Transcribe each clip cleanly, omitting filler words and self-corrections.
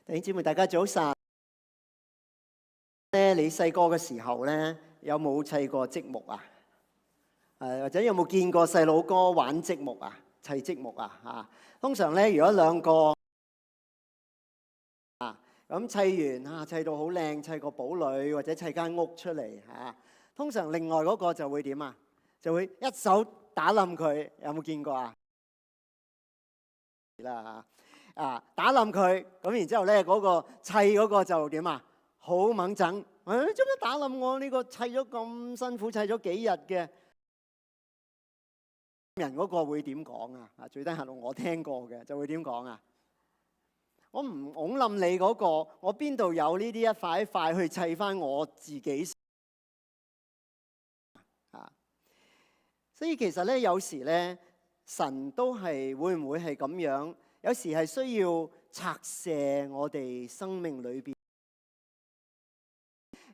弟兄姊妹，大家早晨。你細個嘅時候咧，有冇砌過積木啊？或者有冇見過細佬哥玩積木啊？砌積木啊？通常咧，如果兩個咁砌完砌到好靚，砌個堡壘或者砌間屋出嚟通常另外嗰個就會點啊？就會一手打冧佢。有冇見過啊？打冧佢，咁然之後咧，嗰個砌嗰個就點啊？好猛整，做乜打冧我呢個砌咗咁辛苦，砌咗幾日嘅人嗰個會點講啊？最低限度我聽過嘅就會點講啊？我唔拱冧你嗰個，我邊度有呢啲一塊一塊去砌翻我自己所以其實咧，有時咧，神都係會唔會係咁樣？有時係需要拆卸我哋生命裏邊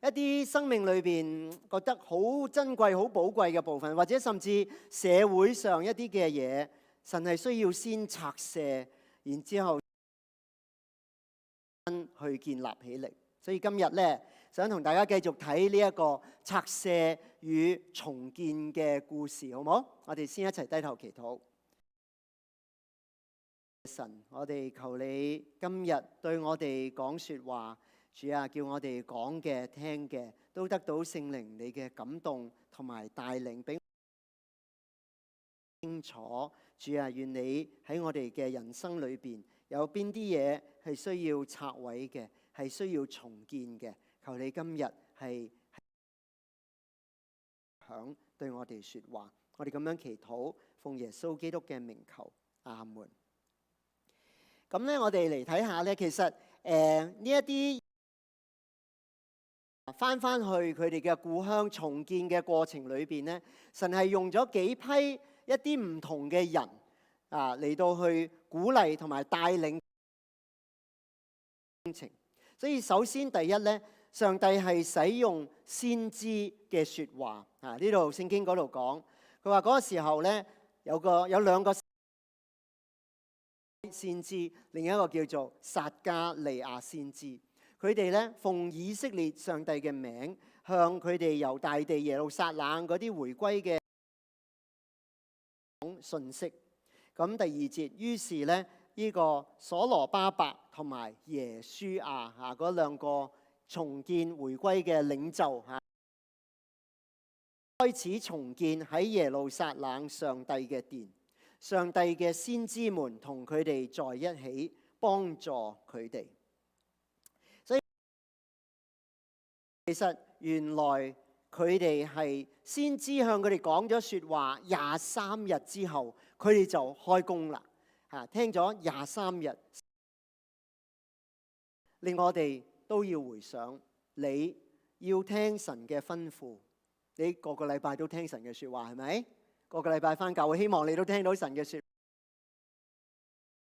一啲生命裏邊覺得好珍貴、好寶貴嘅部分，或者甚至社會上一啲嘅嘢，神係需要先拆卸，然之後去建立起嚟。所以今日咧，想同大家繼續睇呢一個拆卸與重建嘅故事，好唔好？我哋先一齊低頭祈禱。神，我哋求你今日對我哋講說話，主啊，叫我哋講嘅聽嘅都得到聖靈你嘅感動同埋帶領，俾清楚。主啊，願你喺我哋嘅人生裏邊有邊啲嘢係需要拆毀嘅，係需要重建嘅，求你今日係響對我哋說話。我哋咁樣祈禱，奉耶穌基督嘅名求，阿門。咁咧，我哋嚟睇下咧，其實呢一啲翻去佢哋嘅故鄉重建嘅過程裏邊咧，神係用咗幾批一啲唔同嘅人嚟到去鼓勵同埋帶領工程。所以首先第一咧，上帝係使用先知嘅說話呢度聖經嗰度講，佢話嗰個時候咧有兩個先知，另一個叫做撒迦利亞先知，佢哋咧奉以色列上帝嘅名，向佢哋由大地耶路撒冷嗰啲回歸嘅講信息。咁第二節，於是咧呢個所羅巴伯同埋耶書亞嗰兩個重建回歸嘅領袖開始重建喺耶路撒冷上帝嘅殿。上帝嘅先知們同佢哋在一起，幫助佢哋。所以其實原來佢哋係先知向佢哋講咗說話23日之後，佢哋就開工啦。聽咗23日，令我哋都要回想，你要聽神嘅吩咐，你個個禮拜都聽神嘅說話，係咪？個個禮拜返教會，希望你都聽到神嘅說話。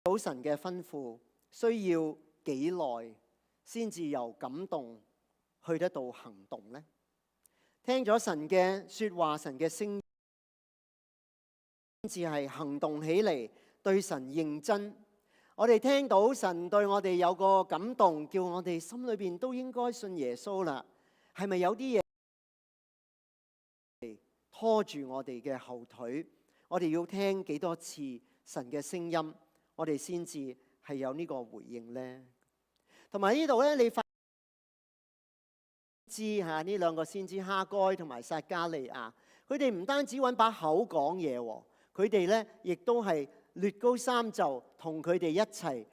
到神嘅吩咐需要幾耐先至由感動去得到行動呢？聽咗神嘅說話，神嘅聲音，先至係行動起嚟，對神認真。我哋聽到神對我哋有個感動，叫我哋心裏邊都應該信耶穌啦。係咪有啲嘢拖住我哋嘅後腿？我哋要聽幾多次神嘅聲音，我哋先至係有呢個回應呢？同埋呢度咧，你發知呢兩個先知哈該同埋撒迦利亞，佢哋唔單止揾把口講嘢，佢哋咧亦都係略高三就同佢哋一齊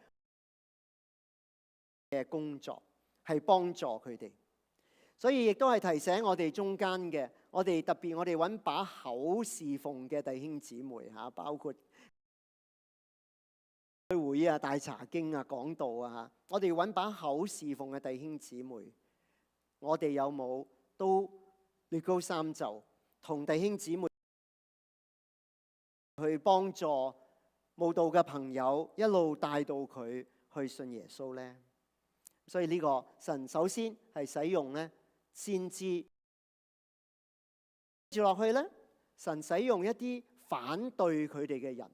嘅工作，係幫助佢哋。所以亦都係提醒我哋中間嘅，我哋特別我哋揾把口侍奉嘅弟兄姊妹包括開會大查經講道我哋揾把口侍奉嘅弟兄姊妹，我哋有冇都略高三就同弟兄姊妹去幫助慕道嘅朋友，一路帶到佢去信耶穌呢？所以呢個神首先係使用呢先知，接落去咧，神使用一啲反對佢哋嘅人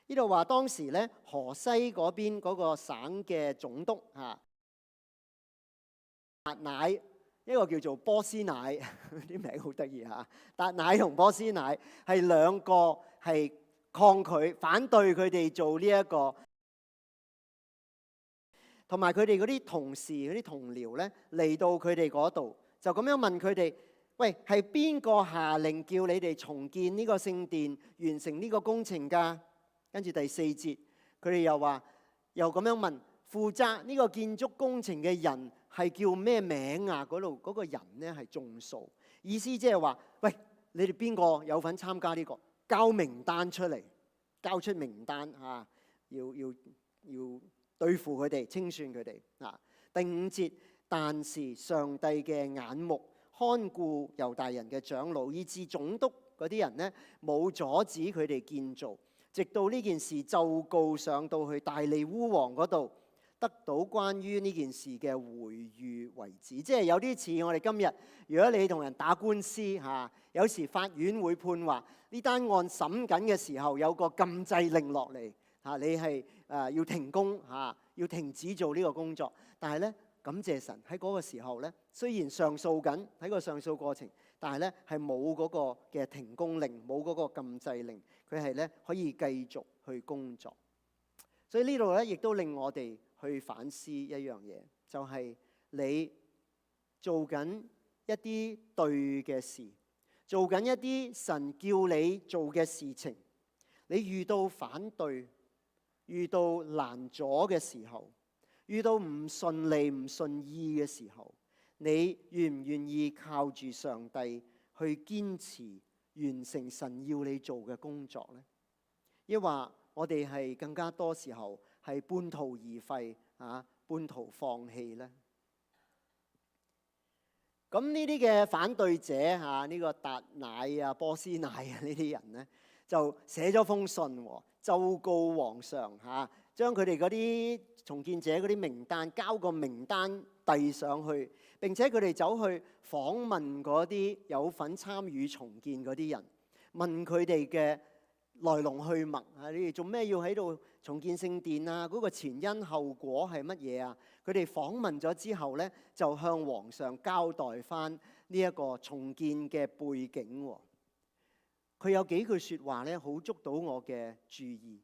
呢度話當時咧，河西嗰邊嗰個省嘅總督達乃，一個叫做波斯乃，啲名好得意嚇。達乃同波斯乃係兩個係抗拒、反對佢哋做呢一個，同埋佢哋嗰啲同事、嗰啲同僚咧嚟到佢哋嗰度，就咁樣問佢哋：喂，係邊個下令叫你哋重建呢個聖殿、完成呢個工程㗎？跟住第4節，佢哋又咁樣問：負責呢個建築工程嘅人係叫咩名啊？嗰度嗰個人咧係眾數，意思即係話：喂，你哋邊個有份參加呢個？交名單出嚟，交出名單嚇，要對付佢哋，清算佢哋啊。第5節，但是上帝嘅眼目看顧猶大人嘅長老，以致總督嗰啲人咧冇阻止佢哋建造。直到呢件事奏告上到去大利烏王嗰度，得到關於呢件事嘅回諭為止。即係有啲似我哋今日，如果你同人打官司有時法院會判話呢單案審緊嘅時候有個禁制令落嚟你係要停工要停止做呢個工作。但係咧，感謝神喺嗰個時候咧，雖然上訴緊喺個上訴過程，但係咧係冇嗰個嘅停工令，冇嗰個禁制令。佢係咧可以繼續去工作，所以呢度咧亦都令我哋去反思一樣嘢，就係你做緊一啲對嘅事，做緊一啲神叫你做嘅事情，你遇到反對、遇到難阻嘅時候，遇到唔順利、唔順意嘅時候，你願唔願意靠住上帝去堅持完成神要你做嘅工作呢？抑或我哋係更加多時候係半途而廢半途放棄呢？咁呢啲嘅反對者呢個達乃波斯乃呢啲人呢，就寫咗封信奏告皇上將佢哋嗰啲重建者嗰啲名單交個名單遞上去，並且佢哋走去訪問嗰啲有份參與重建嗰啲人，問佢哋嘅來龍去脈你哋做咩要喺度重建聖殿嗰個前因後果係乜嘢啊？佢哋訪問咗之後咧，就向皇上交代翻呢一個重建嘅背景。佢有幾句説話咧，好捉到我嘅注意。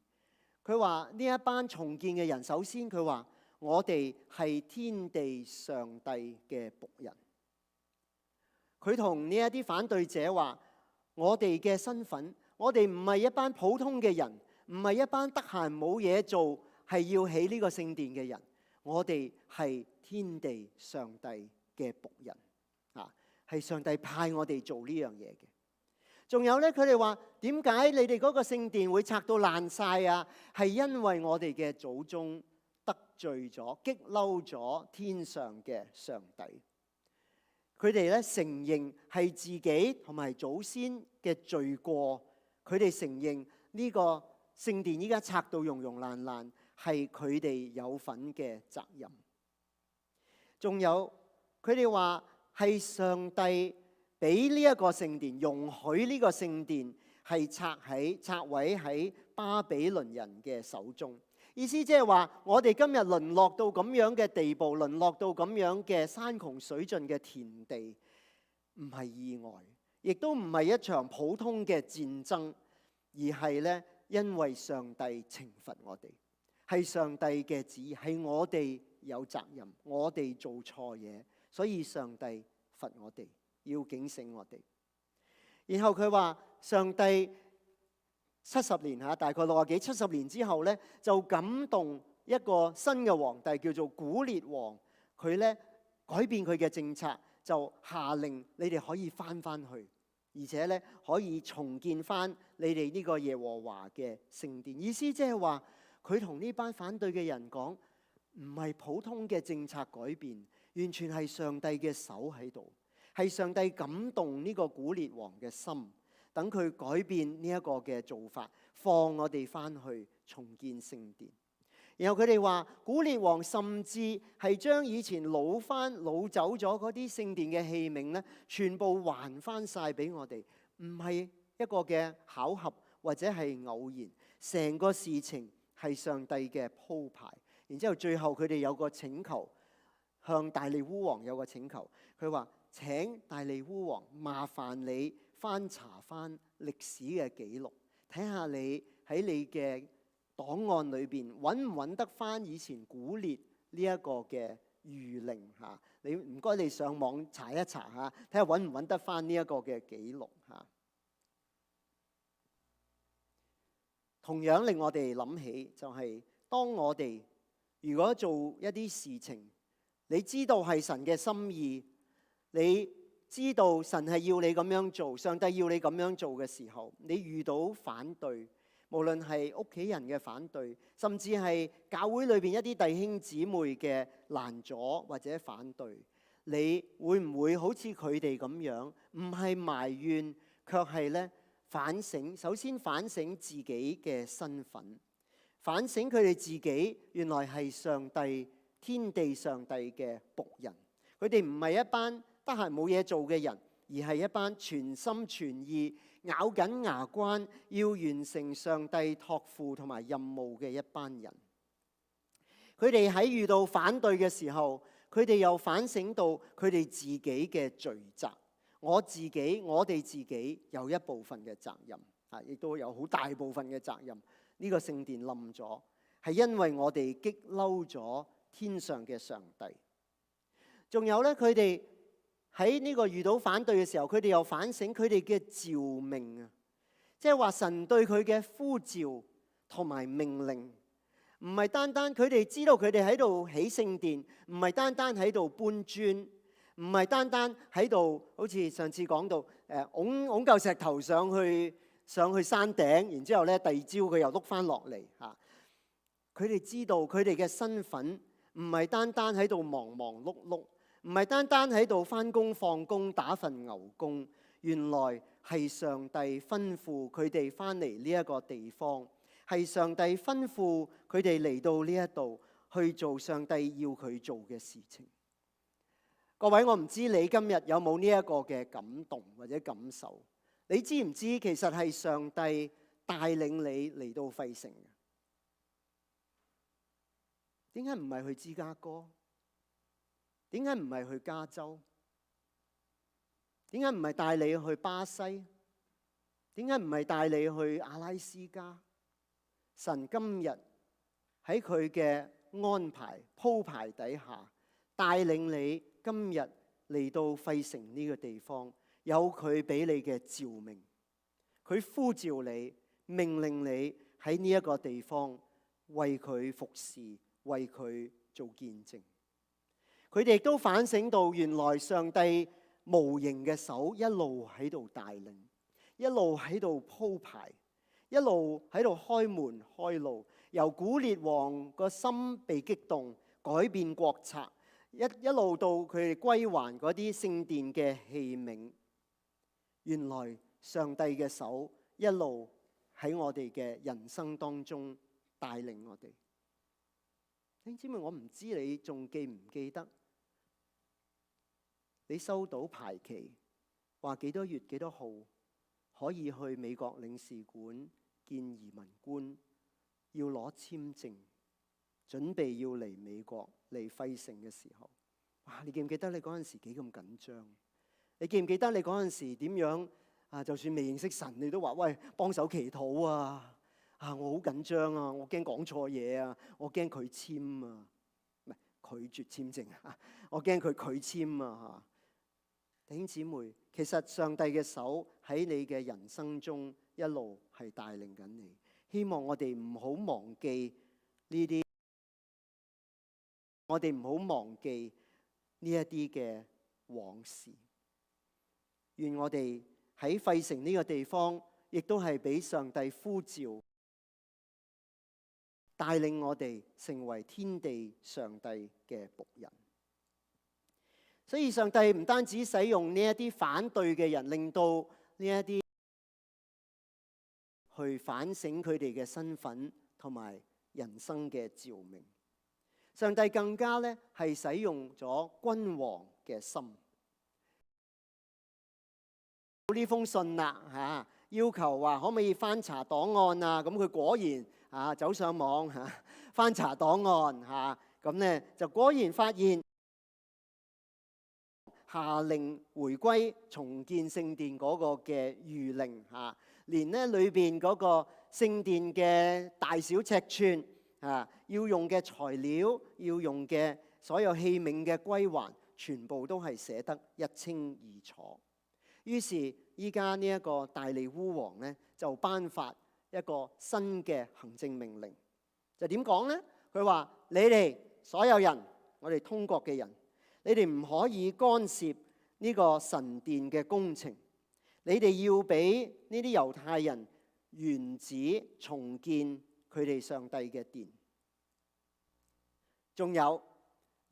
佢話呢一班重建嘅人，首先佢話我哋係天地上帝嘅僕人。佢同呢一啲反對者話：我哋嘅身份，我哋唔係一班普通嘅人，唔係一班得閒冇嘢做，係要起呢個聖殿嘅人。我哋係天地上帝嘅僕人係上帝派我哋做呢樣嘢嘅。仲有咧，佢哋話點解你哋嗰個聖殿會拆到爛晒啊？係因為我哋嘅祖宗得罪咗、激嬲咗天上嘅上帝。佢哋咧承認係自己同埋祖先嘅罪過，佢哋承認呢個聖殿依家拆到溶溶爛爛，係佢哋有份嘅責任。仲有佢哋話係上帝俾呢一個聖殿，容許呢個聖殿係拆毀喺巴比倫人嘅手中。意思即係話，我哋今日淪落到咁樣嘅地步，淪落到咁樣嘅山窮水盡嘅田地，唔係意外，亦都唔係一場普通嘅戰爭，而係咧因為上帝懲罰我哋，係上帝嘅旨意，係我哋有責任，我哋做錯嘢，所以上帝罰我哋。要警醒我哋。然後佢話上帝70年大概60幾70年之後咧，就感動一個新嘅皇帝叫做古列王，佢咧改變佢嘅政策，就下令你哋可以翻去，而且咧可以重建翻你哋呢個耶和華嘅聖殿。意思即係話佢同呢班反對嘅人講，唔係普通嘅政策改變，完全係上帝嘅手喺度。係上帝感動呢個古列王嘅心，等佢改變呢一個嘅做法，放我哋翻去重建聖殿。然後佢哋話，古列王甚至係將以前攞走咗嗰啲聖殿嘅器皿咧，全部還翻晒俾我哋，唔係一個嘅巧合或者係偶然，成個事情係上帝嘅鋪排。然之後最後佢哋有個請求，向大利烏王有個請求，佢話：請大利烏王麻煩你翻查翻歷史嘅記錄，睇下你喺你嘅檔案裏邊揾唔揾得翻以前古列呢一個嘅諭令嚇。你唔該你上網查一查嚇，睇下揾唔揾得翻呢一個嘅記錄嚇。同樣令我哋諗起就係，當我哋如果做一啲事情，你知道係神嘅心意，你知道神係要你咁樣做，上帝要你咁樣做嘅時候，你遇到反對，無論係屋企人嘅反對，甚至係教會裏邊一啲弟兄姊妹嘅攔阻或者反對，你會唔會好似佢哋咁樣，唔係埋怨，卻係咧反省？首先反省自己嘅身份，反省佢哋自己原來係上帝天地上帝嘅僕人，佢哋唔係一班得閒冇嘢做嘅人，而係一班全心全意咬緊牙關要完成上帝託付同埋任務嘅一班人。佢哋喺遇到反對嘅時候，佢哋又反省到佢哋自己嘅罪責。我哋自己有一部分嘅責任，亦都有好大部分嘅責任。呢個聖殿冧咗，係因為我哋激嬲咗天上嘅上帝。仲有咧，佢哋喺呢個遇到反對嘅時候，佢哋又反省佢哋嘅召命啊，即係話神對佢嘅呼召同埋命令，唔係單單佢哋知道佢哋喺度起聖殿，唔係單單喺度搬磚，唔係單單喺度好似上次講到拱嚿石頭上去山頂，然之後咧第二朝佢又碌翻落嚟嚇。佢哋知道佢哋嘅身份唔係單單喺度忙忙碌碌，唔係單單喺度翻工放工打份牛工，原來係上帝吩咐佢哋翻嚟呢一個地方，係上帝吩咐佢哋嚟到呢一度去做上帝要佢做嘅事情。各位，我唔知你今日有冇呢一個嘅感動或者感受？你知唔知其實係上帝帶領你嚟到費城嘅？點解唔係去芝加哥？點解唔係去加州？點解唔係帶你去巴西？點解唔係帶你去阿拉斯加？神今日喺佢嘅安排鋪排底下，帶領你今日嚟到費城呢個地方，有佢俾你嘅召命，佢呼召你，命令你喺呢一個地方為佢服侍，為佢做見證。佢哋亦都反省到，原來上帝無形嘅手一路喺度帶領，一路喺度鋪排，一路喺度開門開路。由古列王個心被激動，改變國策，一路到佢哋歸還嗰啲聖殿嘅器皿。原來上帝嘅手一路喺我哋嘅人生當中帶領我哋。弟兄姊妹，我唔知你仲記唔記得，你收到排期，話幾多月幾多號可以去美國領事館見移民官，要攞簽證，準備要嚟美國嚟費城嘅時候，哇！你記唔記得你嗰陣時幾咁緊張？你記唔記得你嗰陣時點樣啊？就算未認識神，你都話喂，幫手祈禱啊！我好緊張啊！我驚講錯嘢啊！我驚佢簽啊，唔係拒絕簽證啊！我驚佢拒簽啊！弟兄姊妹，其實上帝嘅手喺你嘅人生中一路係帶領緊你。希望我哋唔好忘記呢啲，我哋唔好忘記呢一啲嘅往事。願我哋喺費城呢個地方，亦都係俾上帝呼召，帶領我哋成為天地上帝嘅僕人。所以上帝唔單止使用呢一啲反對嘅人，令到呢一啲去反省佢哋嘅身份同埋人生嘅召命。上帝更加咧係使用咗君王嘅心。呢封信啦要求話可唔可以翻查檔案啊？咁佢果然走上網翻查檔案咁咧就果然發現下令回歸重建聖殿嗰個嘅諭令連咧裏邊嗰個聖殿嘅大小尺寸要用嘅材料，要用嘅所有器皿嘅歸還，全部都係寫得一清二楚。於是依家呢一個大利烏王咧就頒發一個新嘅行政命令，就點講呢？佢話：你哋所有人，我哋通國嘅人，你哋唔可以干涉呢個神殿嘅工程，你哋要俾呢啲猶太人原址重建佢哋上帝嘅殿。仲有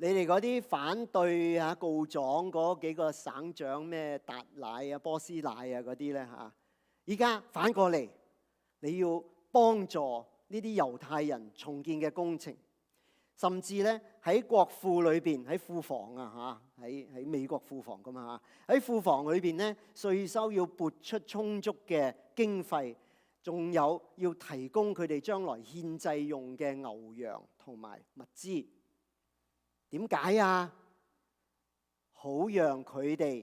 你哋嗰啲反對告狀嗰幾個省長咩達乃波斯乃嗰啲咧依家反過嚟，你要幫助呢啲猶太人重建嘅工程，甚至咧喺國庫裏邊，喺庫房喺美國庫房咁喺庫房裏邊咧稅收要撥出充足嘅經費，仲有要提供佢哋將來獻祭用嘅牛羊同埋物資。點解啊？好讓佢哋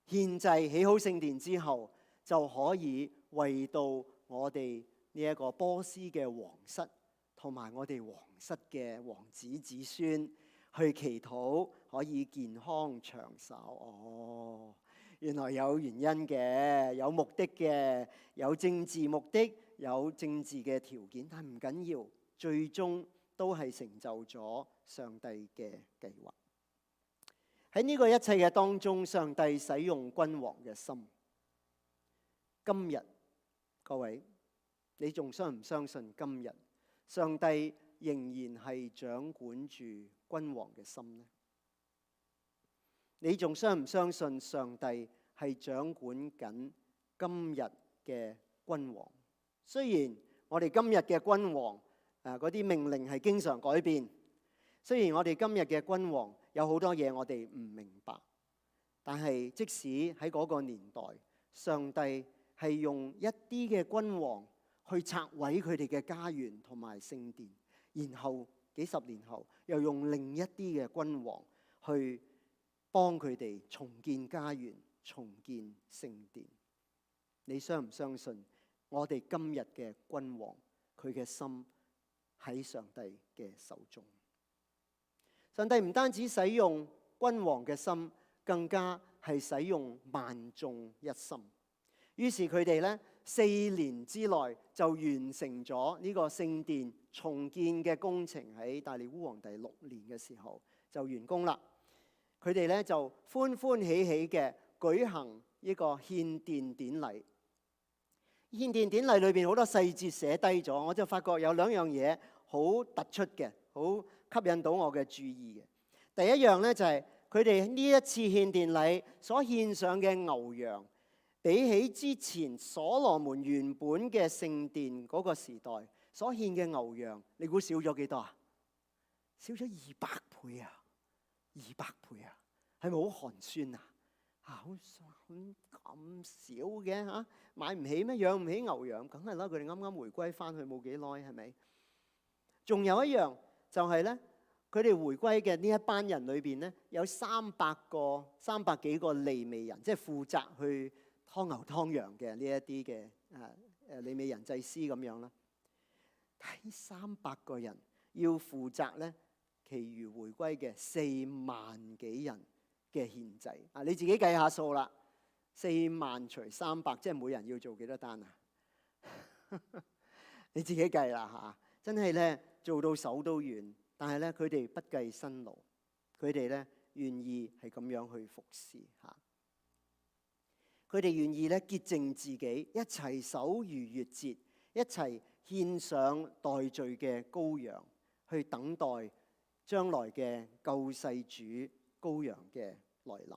獻祭起好聖殿之後，就可以為到我哋呢一個波斯嘅皇室同埋我哋皇室嘅王子子孫去祈禱，可以健康長壽。原來有原因嘅，有目的嘅，有政治目的，有政治嘅條件，但唔緊要，最終都係成就咗上帝嘅計劃。喺呢個一切嘅當中，上帝使用君王嘅心。今日各位，你仲相唔相信今日上帝仍然係掌管住君王嘅心呢？你仲相唔相信上帝係掌管緊今日嘅君王？雖然我哋今日嘅君王嗰啲命令係經常改變，雖然我哋今日嘅君王有好多嘢我哋唔明白，但係即使喺嗰個年代，上帝係用一啲嘅君王去拆毀佢哋嘅家園同埋聖殿，然後幾十年後又用另一啲嘅君王去幫佢哋重建家園、重建聖殿。你相唔相信我哋今日嘅君王佢嘅心喺上帝嘅手中？上帝唔單止使用君王嘅心，更加係使用萬眾一心。於是佢哋咧4年之內就完成咗呢個聖殿重建嘅工程，喺大利烏王第6年嘅時候就完工啦。佢哋咧就歡歡喜喜嘅舉行呢個獻殿典禮。獻殿典禮裏邊好多細節寫低咗，我就發覺有2樣嘢好突出嘅，好吸引到我嘅注意嘅。第一樣咧就係佢哋呢一次獻殿禮所獻上嘅牛羊，比起之前所羅門原本嘅聖殿嗰個時代所獻嘅牛羊，你估少咗幾多啊？少咗200倍啊！200倍啊！係咪好寒酸啊？好咁少嘅買唔起咩？養唔起牛羊，梗係啦！佢哋啱啱回歸翻去冇幾耐，係咪？仲有一樣就係咧，佢哋回歸嘅呢一班人裏邊咧，有300幾個利未人，即係負責去劏牛劏羊嘅呢一啲嘅利未人祭司咁樣啦。睇300個人要負責咧，其餘回歸嘅4萬幾人嘅獻祭你自己計下數啦。4萬除300，即係每人要做幾多單啊？你自己計啦真係咧做到手都軟，但係咧佢哋不計辛勞，佢哋咧願意係咁樣去服侍佢哋願意咧潔淨自己，一齊守逾越節，一齊獻上代罪嘅羔羊，去等待將來嘅救世主羔羊嘅來臨。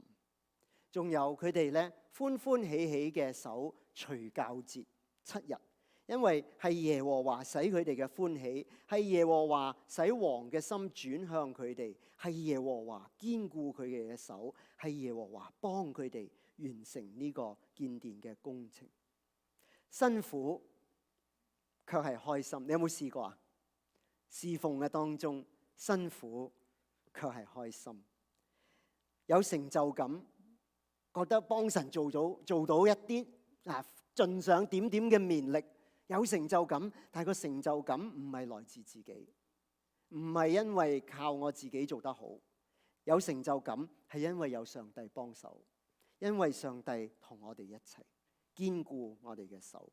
仲有佢哋咧歡歡喜喜嘅守除酵節7日，因為係耶和華使佢哋嘅歡喜，係耶和華使王嘅心轉向佢哋，係耶和華堅固佢哋嘅手，係耶和華幫佢哋完成呢個建殿嘅工程。辛苦卻係開心。你有冇試過啊？侍奉嘅當中，辛苦卻係開心，有成就感，覺得幫神做到一啲盡上點點嘅綿力，有成就感。但係個成就感唔係來自自己，唔係因為靠我自己做得好。有成就感係因為有上帝幫手，因為上帝同我哋一齊堅固我哋嘅手。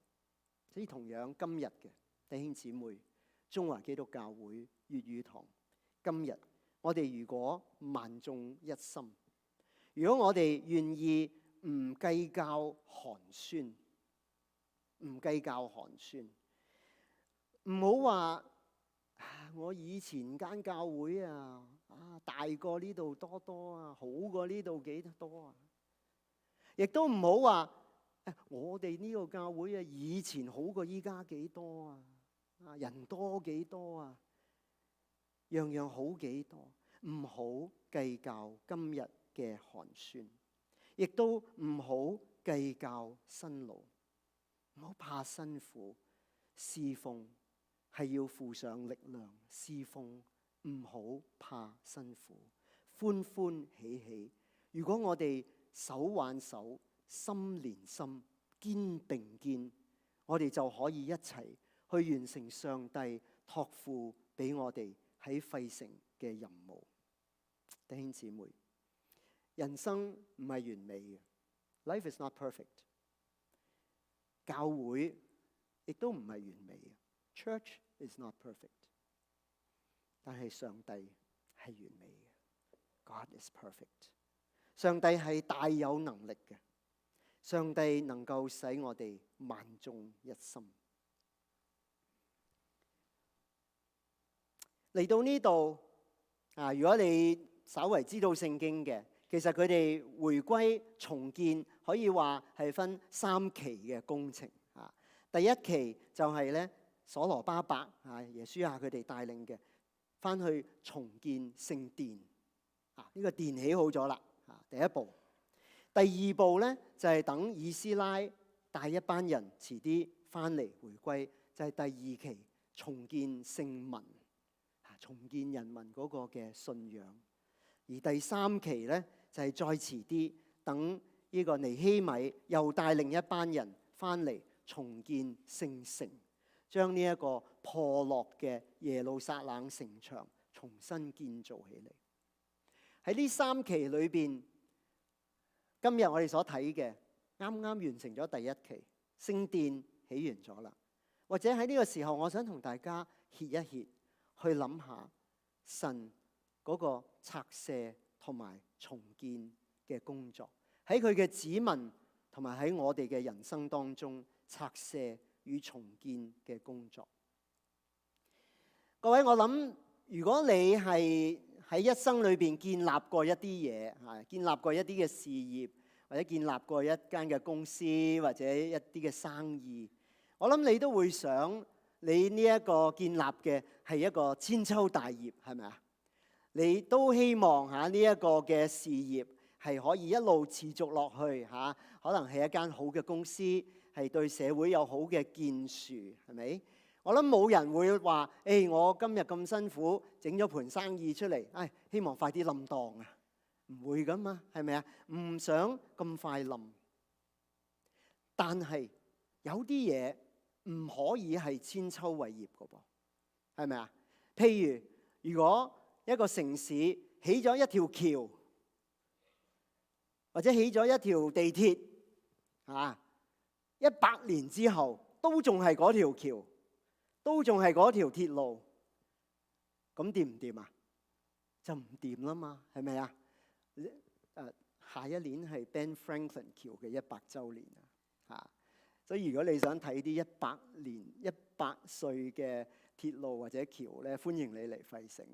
所以同樣今日嘅弟兄姊妹，中華基督教會粵語堂，今日我哋如果萬眾一心，如果我哋願意唔計較寒酸，唔計較寒酸，唔好話我以前間教會大過呢度多多啊，好過呢度幾多啊，亦都唔好話我哋呢個教會以前好過依家幾多啊，人多幾多啊，樣樣好幾多。唔好計較今日嘅寒酸，亦都唔好計較辛勞，唔好怕辛苦。侍奉係要付上力量，侍奉唔好怕辛苦，歡歡喜喜。如果我哋手挽手，心連心，肩並肩，我哋就可以一齊去完成上帝託付俾我哋喺費城嘅任務。弟兄姊妹，人生唔係完美嘅 ，Life is not perfect。教會亦都唔係完美嘅 ，Church is not perfect。但係上帝係完美嘅 ，God is perfect。上帝係大有能力嘅，上帝能夠使我哋萬眾一心。嚟到呢度如果你稍為知道聖經嘅，其實佢哋回歸重建可以話係分3期嘅工程。第一期就係咧所羅巴伯耶書亞佢哋帶領嘅，翻去重建聖殿。呢個殿起好咗啦，第一步。第二步咧就係等以斯拉帶一班人遲啲翻嚟回歸，就係第二期重建聖民，重建人民嗰個嘅信仰。而第3期咧就係再遲啲，等呢個尼希米又帶另一班人翻嚟重建聖城，將呢一個破落嘅耶路撒冷城牆重新建造起嚟。喺呢3期裏邊，今日我哋所睇嘅啱啱完成咗第一期，聖殿起完咗啦。或者喺呢個時候，我想同大家歇一歇，去諗下神嗰個拆卸同埋重建嘅工作，喺佢嘅子民同埋喺我哋嘅人生當中，拆卸與重建嘅工作。各位，我諗如果你係喺一生裏邊建立過一啲嘢，建立過一啲嘅事業，或者建立過一間嘅公司，或者一啲嘅生意，我諗你都會想你呢一個建立嘅係一個千秋大業，係咪啊？你都希望呢一個嘅事業係可以一路持續落去，可能係一間好嘅公司，係對社會有好嘅建樹，係咪？我諗冇人會話，我今日咁辛苦整咗盤生意出嚟，希望快啲冧檔啊！唔會噶嘛，係咪啊？唔想咁快冧。但係有啲嘢唔可以係千秋偉業噶噃，係咪啊？譬如如果一個城市起咗一條橋，或者起咗一條地鐵，100年之後都仲係嗰條橋，都仲係嗰條鐵路，咁掂唔掂啊？就唔掂啦嘛，係咪啊？下一年係 Ben Franklin 橋嘅100週年所以如果你想睇啲100歲嘅鐵路或者橋咧，歡迎你嚟費城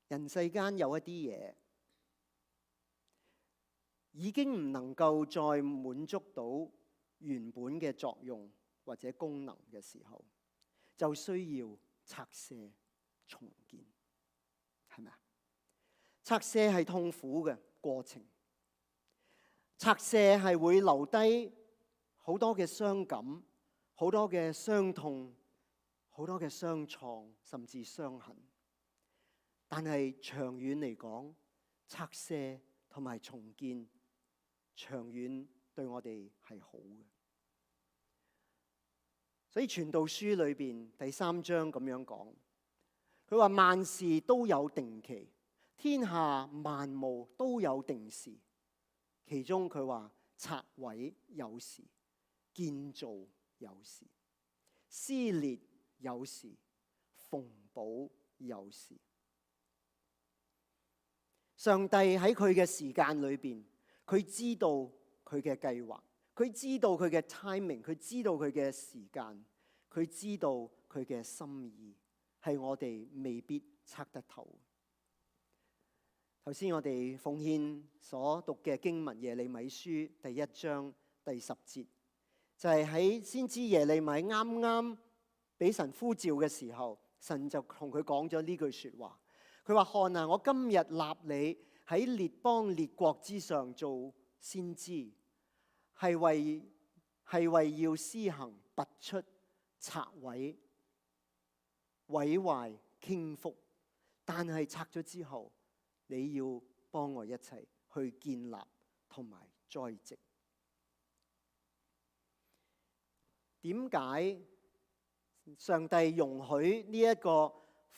人世間有一啲嘢已經唔能夠再滿足到原本嘅作用或者功能嘅時候，就需要拆卸重建，係咪啊？拆卸係痛苦嘅過程，拆卸係會留低好多嘅傷感，好多嘅傷痛，好多嘅傷創，甚至傷痕。但係長遠嚟講，拆卸同埋重建，長遠對我哋係好嘅。所以傳道書裏邊第3章咁樣講，佢話萬事都有定期，天下萬務都有定時。其中佢話拆毀有時，建造有時，撕裂有時，縫補有時。上帝喺佢嘅時間裏邊，佢知道佢嘅計劃。佢知道佢嘅 timing， 佢知道佢嘅時間，佢知道佢嘅心意，係我哋未必測得透。頭先我哋奉獻所讀嘅經文耶利米書第1章第10節，就係喺先知耶利米啱啱俾神呼召嘅時候，神就同佢講咗呢句說話。佢話：看啊，我今日立你喺列邦列國之上做先知。係為要施行拔出、拆毀、毀壞、傾覆，但係拆咗之後，你要幫我一齊去建立同埋栽植。點解上帝容許呢一個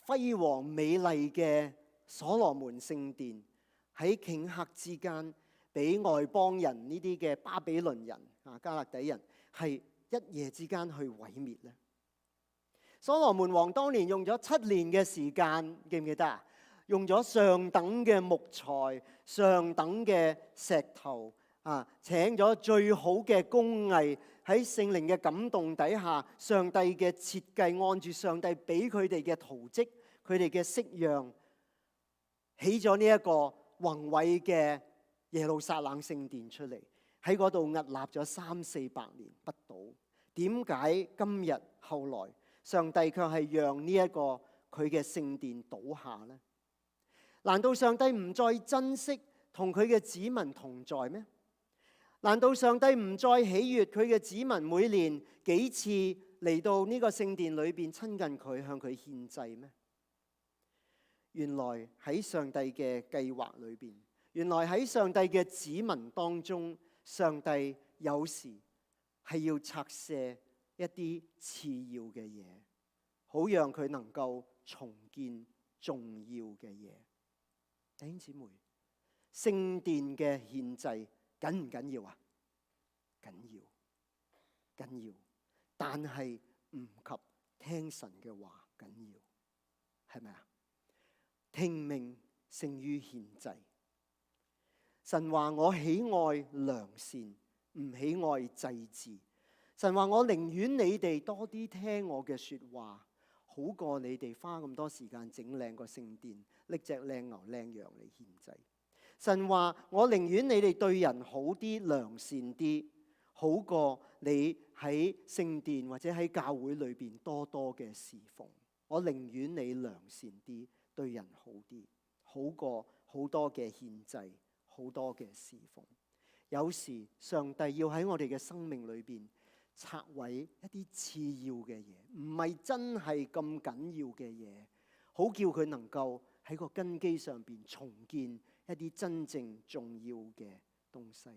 輝煌美麗嘅所羅門聖殿喺頃刻之間俾外邦人呢啲嘅巴比倫人加勒底人係一夜之間去毀滅呢？所羅門王當年用咗7年嘅時間，記唔記得啊？用咗上等嘅木材、上等嘅石頭請咗最好嘅工藝，喺聖靈嘅感動底下，上帝嘅設計，按住上帝俾佢哋嘅圖蹟、佢哋嘅式樣，起咗呢一個宏偉嘅耶路撒冷聖殿出嚟，喺嗰度屹立咗300-400年不倒。點解今日後來上帝卻係讓呢一個佢嘅聖殿倒下呢？難道上帝唔再珍惜同佢嘅子民同在咩？難道上帝唔再喜悅佢嘅子民每年幾次嚟到呢個聖殿裏邊親近佢，向佢獻祭咩？原來喺上帝嘅計劃裏邊，原來喺上帝嘅子民當中，上帝有時係要拆卸一啲次要嘅嘢，好讓佢能夠重建重要嘅嘢。弟兄姊妹，聖殿嘅獻祭緊唔緊要啊？緊要，緊要，但係唔及聽神嘅話緊要，係咪啊？聽命勝於獻祭。神話我喜愛良善，唔喜愛祭祀。神話我寧願你哋多啲聽我嘅說話，好過你哋花咁多時間整靚個聖殿，拎隻靚牛靚羊嚟獻祭。神話我寧願你哋對人好啲、良善啲，好過你喺聖殿或者喺教會裏邊多多嘅侍奉。我寧願你良善啲，對人好啲，好過好多嘅獻祭，好多嘅侍奉。有時上帝要喺我哋嘅生命裏邊拆毀一啲次要嘅嘢，唔係真係咁緊要嘅嘢，好叫佢能夠喺個根基上邊重建一啲真正重要嘅東西。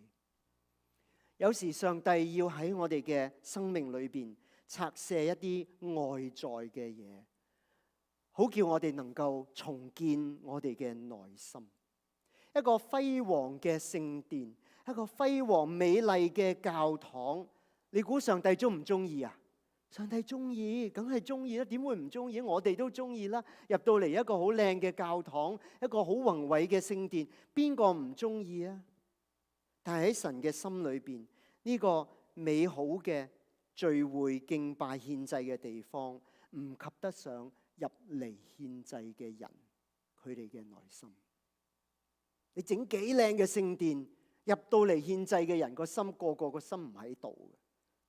有時上帝要喺我哋嘅生命裏邊拆卸一啲外在嘅嘢，好叫我哋能夠重建我哋嘅內心。一個輝煌嘅聖殿，一個輝煌美麗嘅教堂，你估上帝中唔中意啊？上帝中意，梗係中意啦，點會唔中意？我哋都中意啦。入到嚟一個好靚嘅教堂，一個好宏偉嘅聖殿，邊個唔中意啊？但係喺神嘅心裏邊，呢個美好嘅聚會敬拜獻祭嘅地方，唔及得上入嚟獻祭嘅人佢哋嘅內心。你整幾靚嘅聖殿，入到嚟獻祭嘅人個心，個個心唔喺度嘅，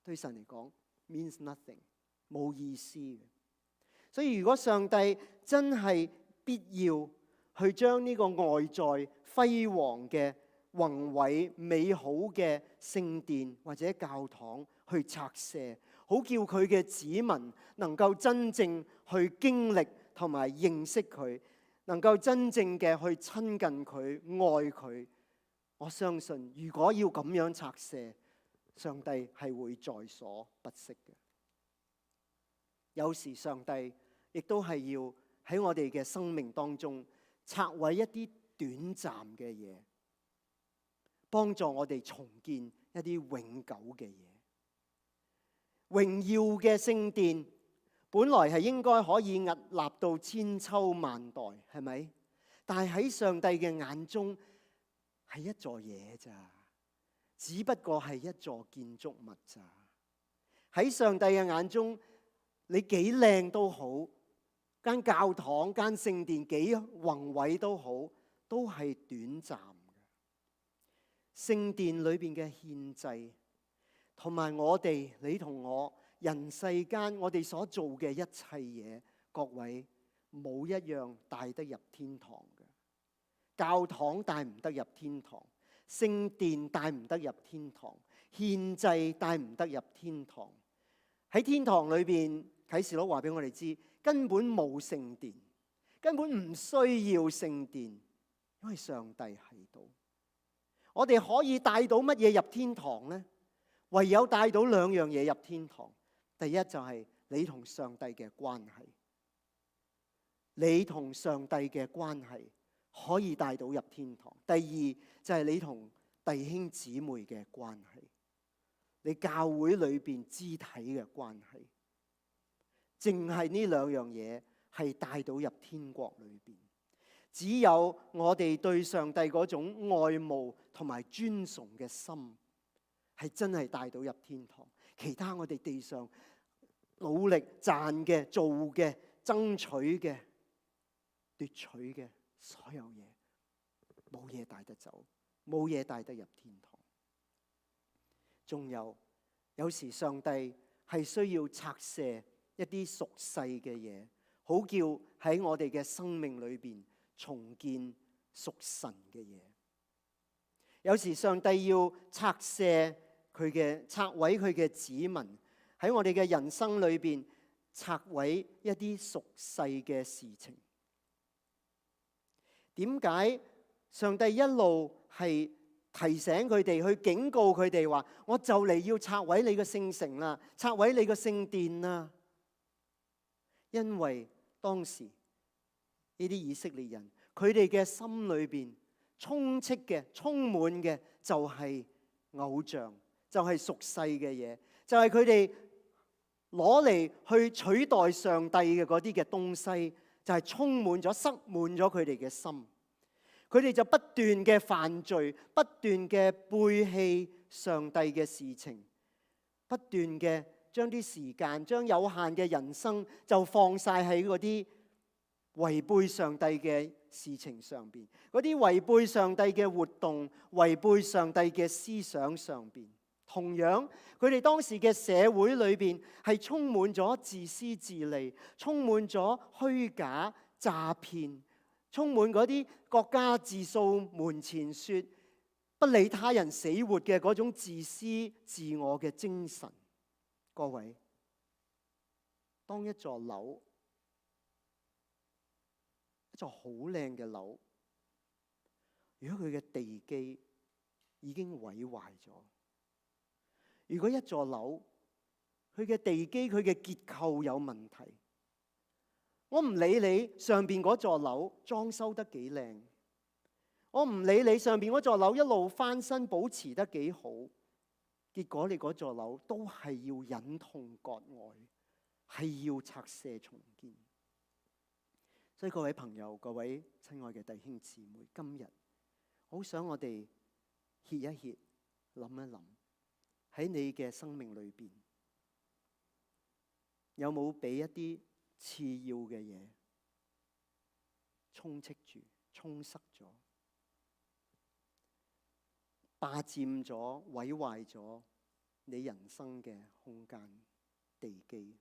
對神嚟講 means nothing， 冇意思嘅。所以如果上帝真係必要去將呢個外在輝煌嘅宏偉美好嘅聖殿或者教堂去拆卸，好叫佢嘅子民能夠真正去經歷同埋認識佢，能夠真正嘅去親近佢、愛佢。我相信如果要咁樣拆卸，上帝係會在所不惜嘅。有時上帝亦都係要喺我哋嘅生命當中拆毀一啲短暫嘅嘢，幫助我哋重建一啲永久嘅嘢。榮耀嘅聖殿本來係應該可以屹立到千秋萬代，係咪？但係喺上帝嘅眼中係一座嘢咋，只不過係一座建築物咋。喺上帝嘅眼中，你幾靚都好，間教堂、間聖殿幾宏偉都好，都係短暫嘅。聖殿裏邊嘅獻祭，同埋我哋你同我人世間我哋所做嘅一切嘢，各位冇一樣帶得入天堂嘅。教堂帶唔得入天堂，聖殿帶唔得入天堂，獻祭帶唔得入天堂。喺天堂裏邊，啟示錄話俾我哋知，根本冇聖殿，根本唔需要聖殿，因為上帝喺度。我哋可以帶到乜嘢入天堂呢？唯有帶到兩樣嘢入天堂。第一就係你同上帝嘅關係，你同上帝嘅關係可以帶到入天堂。第二就係你同弟兄姊妹嘅關係，你教會裏邊肢體嘅關係，淨係呢兩樣嘢係帶到入天國裏邊。只有我哋對上帝嗰種愛慕同埋尊崇嘅心，係真係帶到入天堂。其他我哋地上努力賺嘅、做嘅、爭取嘅、奪取嘅所有嘢，冇嘢帶得走，冇嘢帶得入天堂。仲有時上帝係需要拆卸一啲俗世嘅嘢，好叫喺我哋嘅生命裏邊重建屬神嘅嘢。有時上帝要拆毀佢嘅子民，喺我哋嘅人生裏邊拆毀一啲屬世嘅事情。點解上帝一路係提醒佢哋，去警告佢哋話：我就嚟要拆毀你嘅聖城啦，拆毀你嘅聖殿啦？因為當時呢啲以色列人，佢哋嘅心裏邊充滿嘅就係偶像，就係屬世嘅嘢，就係佢哋攞嚟去取代上帝嘅嗰啲嘅東西，就係充滿咗、塞滿咗佢哋嘅心。佢哋就不斷嘅犯罪，不斷嘅背棄上帝嘅事情，不斷嘅將啲時間、將有限嘅人生就放晒喺嗰啲違背上帝嘅事情上邊，嗰啲違背上帝嘅活動、違背上帝嘅思想上邊。同樣，佢哋當時嘅社會裏邊係充滿咗自私自利，充滿咗虛假、詐騙，充滿嗰啲國家自掃門前雪，不理他人死活嘅嗰種自私自我嘅精神。各位，當一座樓，一座好靚嘅樓，如果佢嘅地基已經毀壞咗，如果一座樓佢嘅地基、佢嘅結構有問題，我唔理你上邊嗰座樓裝修得幾靚，我唔理你上邊嗰座樓一路翻新保持得幾好，結果你嗰座樓都係要忍痛割愛，係要拆卸重建。所以各位朋友、各位親愛嘅弟兄姊妹，今日好想我哋歇一歇，諗一諗，喺你嘅生命裏邊有冇俾一啲次要嘅嘢充斥住、充塞咗、霸佔咗、毀壞咗你人生嘅空間、地基？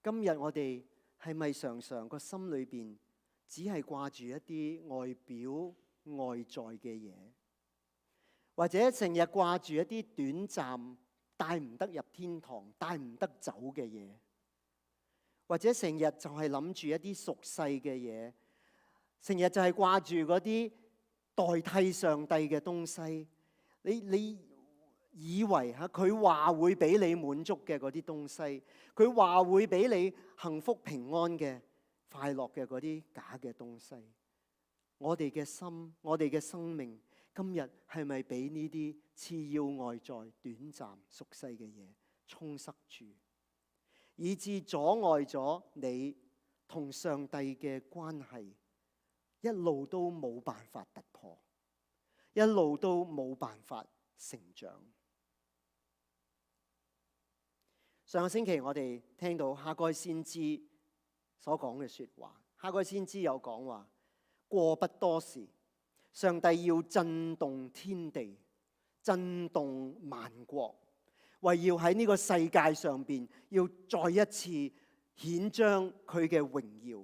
今日我哋係咪常常個心裏邊只係掛住一啲外表外在嘅嘢，或者成日掛住一啲短暫帶唔得入天堂、帶唔得走嘅嘢，或者成日就係諗住一啲俗世嘅嘢，成日就係掛住嗰啲代替上帝嘅東西。你以為佢話會俾你滿足嘅嗰啲東西，佢話會俾你幸福平安嘅快樂嘅嗰啲假嘅東西，我哋嘅心，我哋嘅生命，今日係咪俾呢啲次要外在、短暫、俗世嘅嘢充塞住，以致阻礙咗你同上帝嘅關係，一路都冇辦法突破，一路都冇辦法成長？上個星期我哋聽到哈該先知所講嘅說話，哈該先知有講話，過不多時，上帝要震動天地，震動萬國，為要喺呢個世界上邊要再一次顯彰佢嘅榮耀。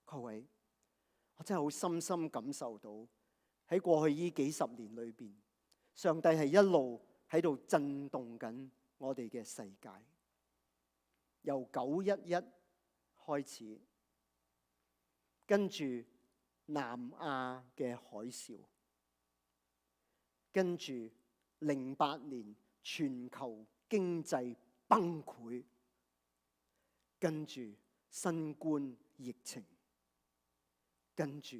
各位，我真係好深深感受到喺過去呢幾十年裏邊，上帝係一路喺度震動緊我哋嘅世界。由911開始，跟住南亞嘅海嘯，跟住08年全球經濟崩潰，跟住新冠疫情，跟住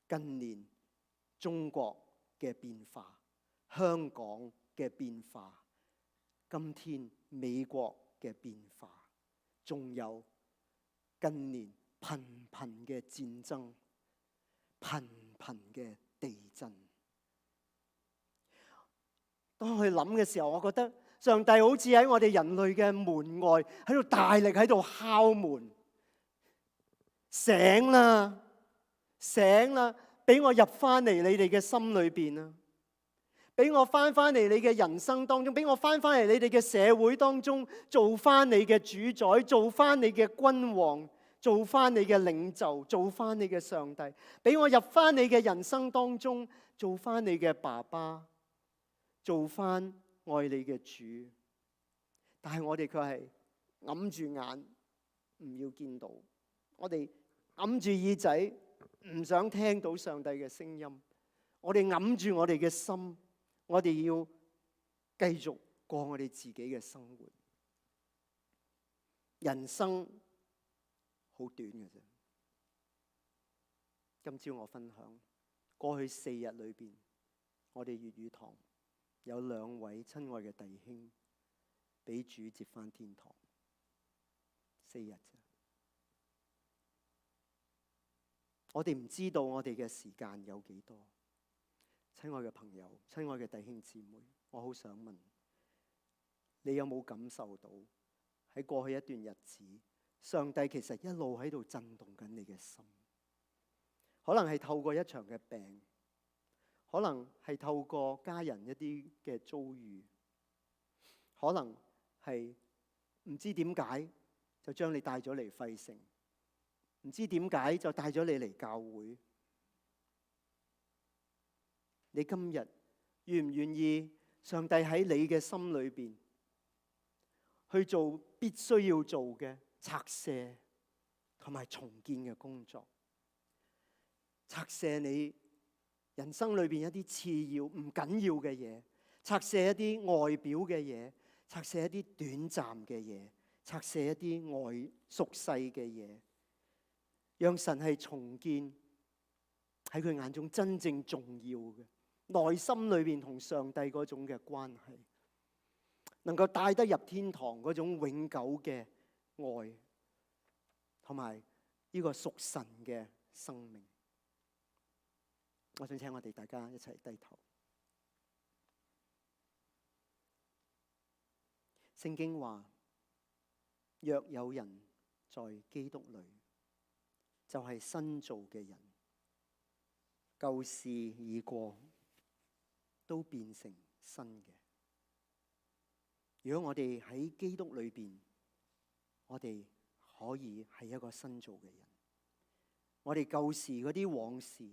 近年中國嘅變化，香港嘅變化，今天美國嘅變化，仲有近年頻頻嘅戰爭，頻頻嘅地震。當我去諗嘅時候，我覺得上帝好似喺我哋人類嘅門外喺度大力喺度敲門，醒啦，醒啦，俾我入翻嚟你哋嘅心裏邊啊！俾我翻嚟你嘅人生當中，俾我翻嚟你哋嘅社會當中，做翻你嘅主宰，做翻你嘅君王，做翻你嘅領袖，做翻你嘅上帝。俾我入翻你嘅人生當中，做翻你嘅爸爸，做翻愛你嘅主。但係我哋卻係揞住眼，唔要見到。我哋揞住耳仔，唔想聽到上帝嘅聲音。我哋揞住我哋嘅心。我哋要繼續過我哋自己嘅生活。人生好短嘅啫。今朝我分享過去4日裏邊，我哋粵語堂有2位親愛嘅弟兄俾主接返天堂。4日啫。我哋唔知道我哋嘅時間有幾多。親愛嘅朋友，親愛嘅弟兄姊妹，我好想問你，有冇感受到喺過去一段日子，上帝其實一路喺度震動緊你嘅心？可能係透過一場嘅病，可能係透過家人一啲嘅遭遇，可能係唔知點解就將你帶咗嚟費城，唔知點解就帶咗你嚟教會。你今日願唔願意上帝喺你嘅心裏邊去做必須要做嘅拆卸同埋重建嘅工作？拆卸你人生裏邊一啲次要唔緊要嘅嘢，拆卸一啲外表嘅嘢，拆卸一啲短暫嘅嘢，拆卸一啲俗世嘅嘢，讓神係重建喺佢眼中真正重要嘅內心裏邊同上帝嗰種嘅關係，能夠帶得入天堂嗰種永久嘅愛，同埋呢個屬神嘅生命。我想請我哋大家一齊低頭。聖經話：若有人在基督裏，就係新造嘅人，舊事已過，都變成新嘅。如果我哋喺基督裏邊，我哋可以係一個新造嘅人。我哋舊時嗰啲往事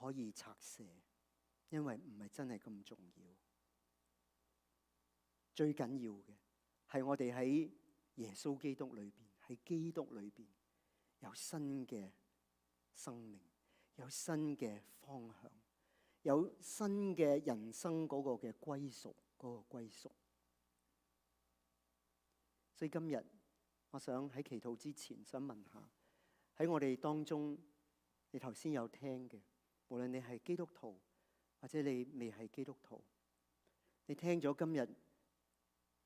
可以拆卸，因為唔係真係咁重要。最緊要嘅係我哋喺耶穌基督裏邊，喺基督裏邊有新嘅生命，有新嘅方向，有新嘅人生嗰個嘅歸屬，嗰個歸屬。所以今日我想喺祈禱之前，想問下喺我哋當中，你頭先有聽嘅，無論你係基督徒或者你未係基督徒，你聽咗今日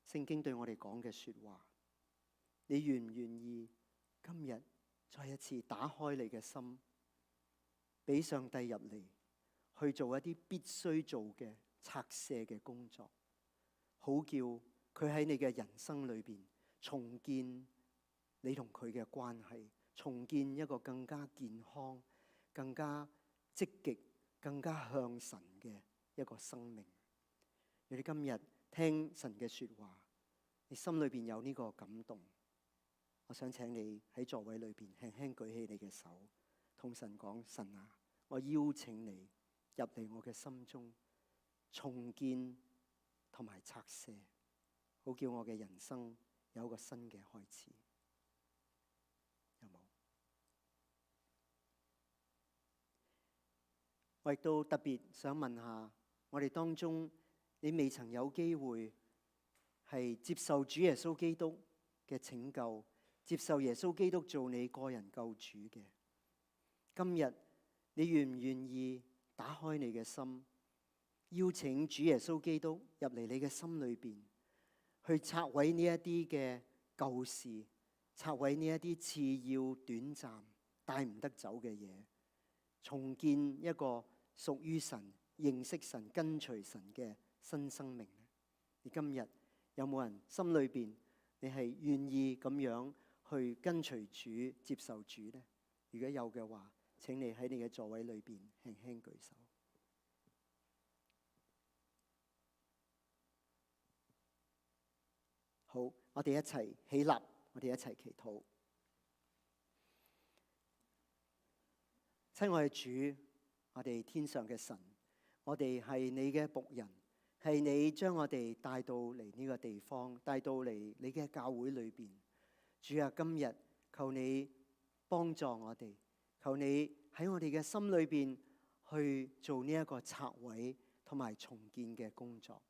聖經對我哋講嘅說話，你願唔願意今日再一次打開你嘅心，俾上帝入嚟去做一啲必須做嘅拆卸嘅工作，好叫佢喺你嘅人生裏邊重建你同佢嘅關係，重建一個更加健康、更加積極、更加向神嘅一個生命。如果你今日聽神嘅說話，你心裏邊有呢個感動，我想請你喺座位裏邊輕輕舉起你嘅手，同神講：神啊，我邀請你入嚟我嘅心中，重建同埋拆卸，好叫我嘅人生有一個新嘅開始。有冇？我亦都特別想問下，我哋當中你未曾有機會係接受主耶穌基督嘅拯救，接受耶穌基督做你個人救主嘅，今日你願唔願意打開你嘅心，邀請主耶穌基督入嚟你嘅心裏邊，去拆毀呢一啲嘅舊事，拆毀呢一啲次要、短暫、帶唔得走嘅嘢，重建一個屬於神、認識神、跟隨神嘅新生命呢？你今日有冇人心裏邊你係願意咁樣去跟隨主、接受主呢？如果有嘅話，請你喺你嘅座位裏邊輕輕舉手。好，我哋一齊起立，我哋一齊祈禱。親愛的主，我哋天上嘅神，我哋係你嘅僕人，係你將我哋帶到嚟呢個地方，帶到嚟你嘅教會裏邊。主啊，今日求你幫助我哋，求你喺我哋嘅心裏邊去做呢一個拆毀同埋重建嘅工作。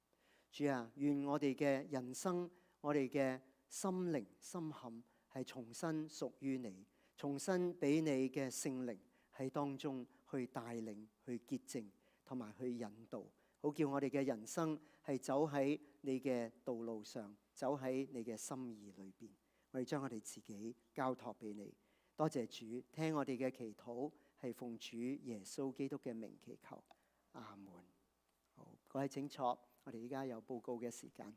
主啊，願我哋嘅人生，我哋嘅心靈心坎係重新屬於你，重新俾你嘅聖靈喺當中去帶領、去潔淨同埋去引導，好叫我哋嘅人生係走喺你嘅道路上，走喺你嘅心意裏邊。我哋將我哋自己交託俾你。多謝主，聽我哋嘅祈禱，係奉主耶穌基督嘅名祈求，阿門。好，各位請坐，我哋而家有報告嘅時間。